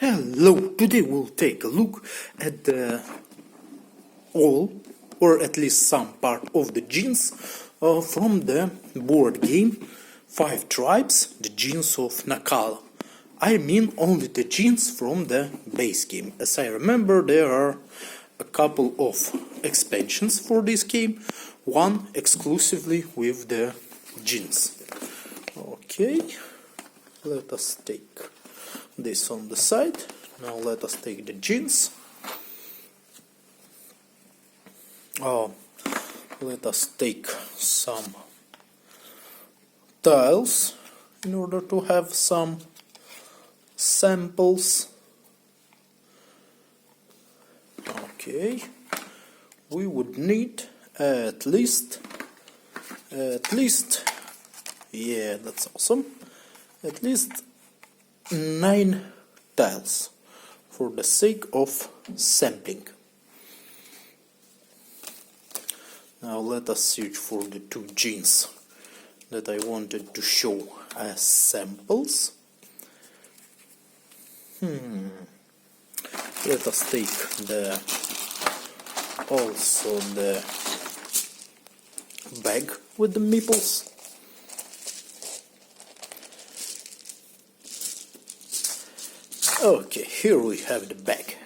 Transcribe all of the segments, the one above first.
Hello, today we'll take a look at all, or at least some part of the Djinns from the board game 5 Tribes, the Djinns of Naqala. I mean only the Djinns from the base game. As I remember, there are a couple of expansions for this game, one exclusively with the Djinns. Okay, let us take this on the side. Now let us take the Djinns. Let us take some tiles in order to have some samples. Okay, we would need at least, yeah, that's awesome, at least 9 tiles for the sake of sampling. Now let us search for the 2 Djinns that I wanted to show as samples. Let us take also the bag with the meeples. Okay, here we have the bag.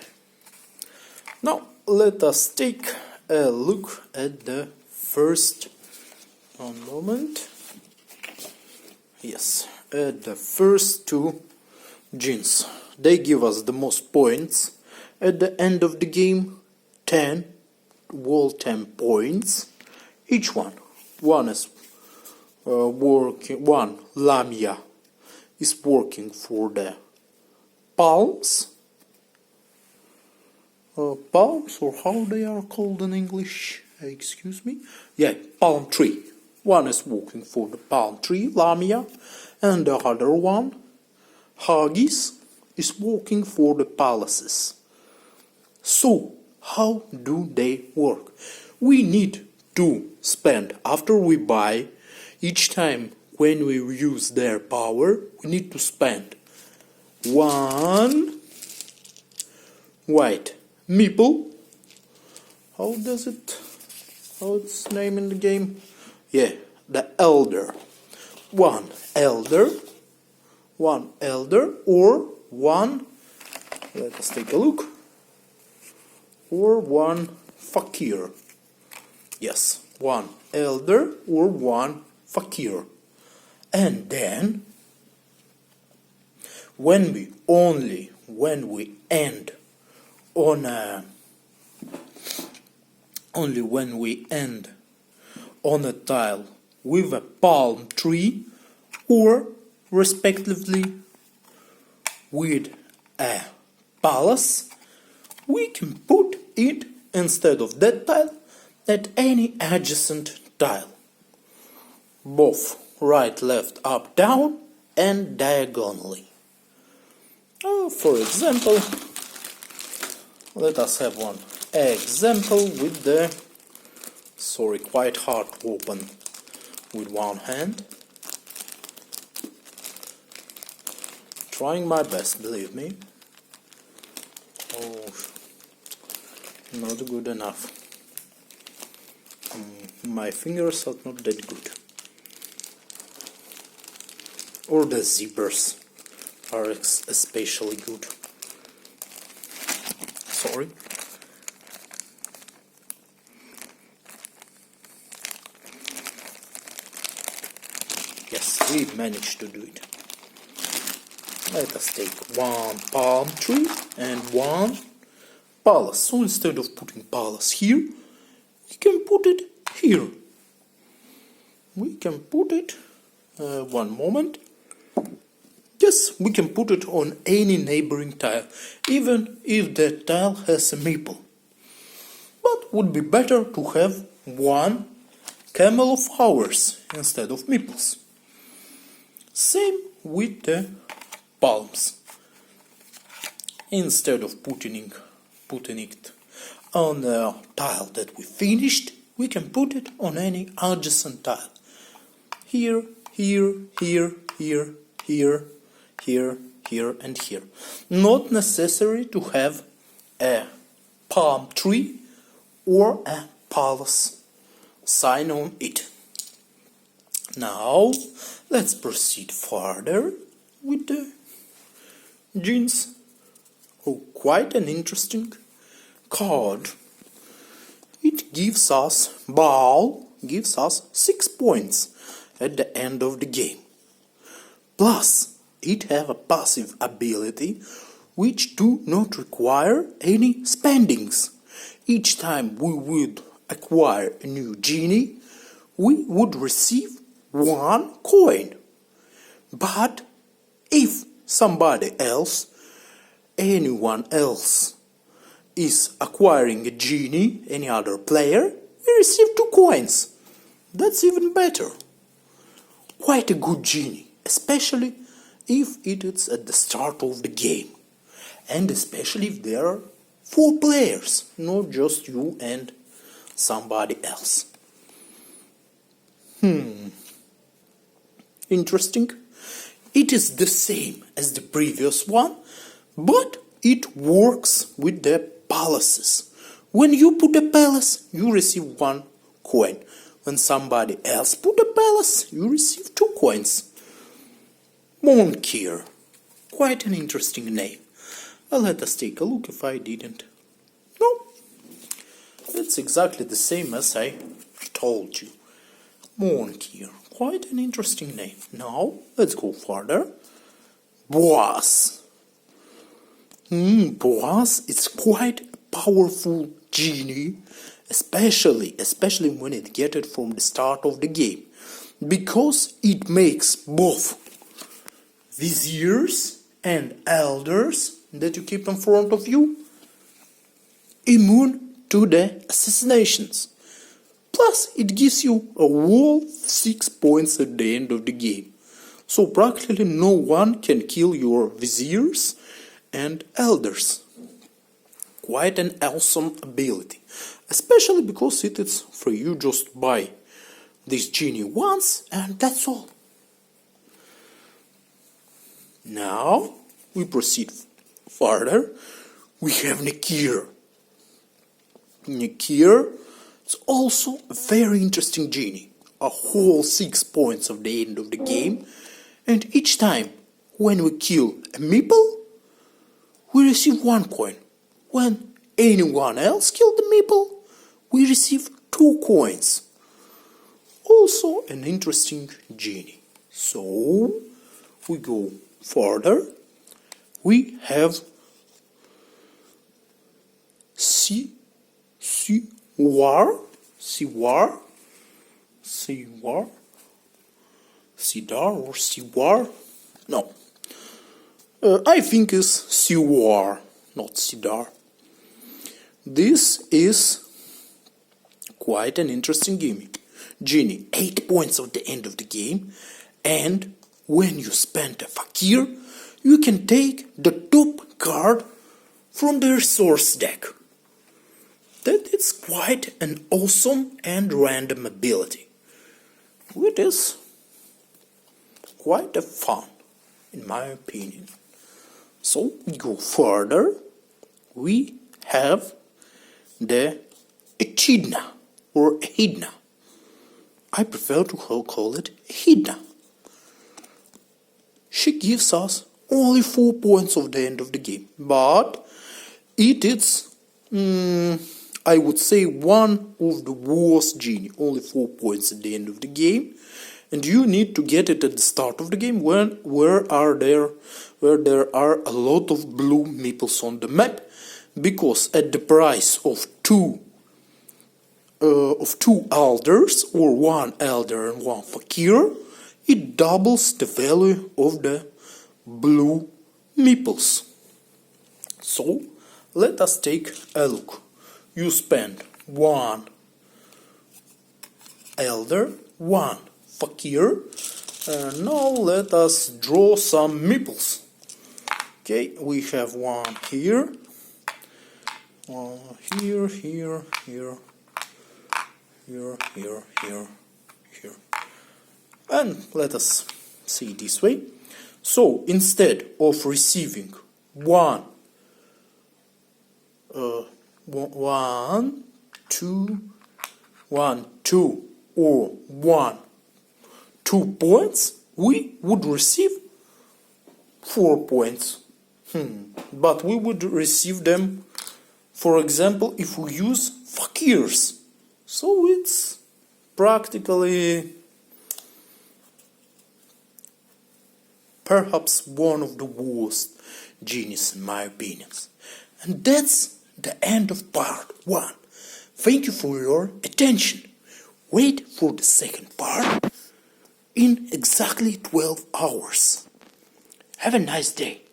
Now let us take a look at the first, one moment, yes, at the first 2 Djinns. They give us the most points at the end of the game, 10 points each one. One is one Lamia is working for the palms, palms, or how they are called in English, excuse me, yeah, palm tree. One is working for the palm tree, Lamia, and the other one, Haggis, is working for the palaces. So, how do they work? We need to spend, after we buy, each time when we use their power, we need to spend 1 white meeple. How's its name in the game? Yeah, the elder. 1 elder, or 1, let us take a look, or 1 fakir. Yes, 1 elder or 1 fakir. And then when we end on a tile with a palm tree, or respectively with a palace, we can put it instead of that tile at any adjacent tile, both right, left, up, down, and diagonally. For example, let us have one example with the, sorry, quite hard to open with one hand. Trying my best, believe me. Oh, not good enough. My fingers are not that good. Or the zippers are especially good. Sorry. Yes, we managed to do it. Let us take 1 palm tree and 1 palace. So instead of putting palace here, we can put it here. We can put it, one moment. Yes, we can put it on any neighboring tile, even if that tile has a maple. But would be better to have 1 camel of ours instead of meeples. Same with the palms. Instead of putting it on the tile that we finished, we can put it on any adjacent tile. Here, here, here, here, here, here, here and here. Not necessary to have a palm tree or a palace sign on it. Now let's proceed further with the Djinns. Oh, quite an interesting card. It gives us ball, gives us 6 points at the end of the game. Plus, it have a passive ability which do not require any spendings. Each time we would acquire a new genie, we would receive 1 coin. But if anyone else is acquiring a genie, any other player, we receive 2 coins. That's even better. Quite a good genie, especially if it is at the start of the game. And especially if there are 4 players, not just you and somebody else. Interesting. It is the same as the previous one, but it works with the palaces. When you put a palace, you receive 1 coin. When somebody else put a palace, you receive 2 coins. Monkier. Quite an interesting name. Let us take a look if I didn't. No. It's exactly the same as I told you. Monkier. Quite an interesting name. Now, let's go further. Boaz. Boaz is quite a powerful genie, especially when it gets it from the start of the game, because it makes both viziers and elders that you keep in front of you immune to the assassinations. Plus, it gives you a whole 6 points at the end of the game. So practically no one can kill your viziers and elders. Quite an awesome ability. Especially because it is free. You just buy this genie once and that's all. Now we proceed further. We have Nakir. Nakir is also a very interesting genie. A whole 6 points of the end of the game. And each time when we kill a meeple, we receive 1 coin. When anyone else killed the meeple, we receive 2 coins. Also an interesting genie. So we go further. We have Sidar or Siwar? No. I think it's Siwar, not Sidar. This is quite an interesting genie. 8 points at the end of the game. And when you spend a fakir, you can take the top card from the resource deck. That is quite an awesome and random ability. It is quite a fun, in my opinion. So we go further. We have the Echidna or Echidna. I prefer to call it Echidna. She gives us only 4 points of the end of the game, but it is, I would say, one of the worst genie. Only 4 points at the end of the game, and you need to get it at the start of the game where there are a lot of blue meeples on the map, because at the price of two elders, or 1 elder and 1 fakir, it doubles the value of the blue meeples. So let us take a look. You spend 1 elder, 1 fakir, and now let us draw some meeples. Okay, we have 1 here, 1 here, here, here, here, here, here, here. And let us see this way. So instead of receiving one, two, or 1, 2 points, we would receive 4 points. But we would receive them, for example, if we use fakirs. So it's practically perhaps one of the worst genies in my opinion. And that's the end of part 1. Thank you for your attention. Wait for the second part in exactly 12 hours. Have a nice day.